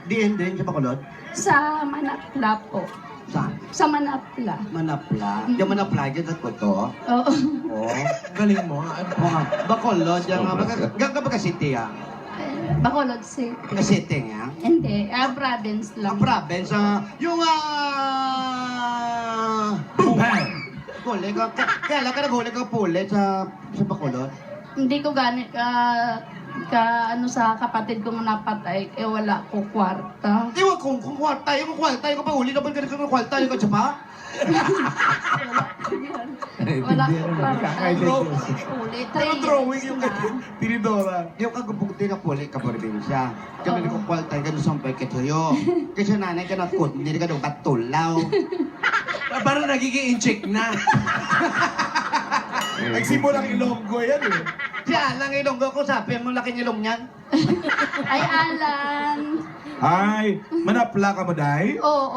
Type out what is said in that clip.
Din sa Bacolod? Sa Manapla po. Saan? Sa Manapla. Manapla. Diyan Manapla, dyan sa Koto. Oo. Oo. Galing mo. Bacolod, dyan nga. Gagaba ka city, Bacolod City. Ka city, nga. Hindi, province lang. Ang province, yung, Bang! huli ka, kailan ka naghuli ka puli sa Bacolod? Hindi ko gani ano sa kapatid kong napatay, wala ko kwarta. Iwan kung kwarta, yung kwarta, yung kapahuli naman ka ng kwarta, yung katsapa? Wala ko kwarta. Ulit, 3 Pero drawing years yung na. Tinidora. Yung kagubugti na puli ka probinsya. Kami ni kong kwarta, gano'n sampay kituyo. Kasi nanay ka na kut, hindi ka daw katulaw. Parang nagiging incheck na. Nagsimulang Ilonggo yan eh. Siya lang ilonggo ko, sabi mo laking ilong niyan. Ay, Alan. Ay, manapla ka mo, Day? Oo.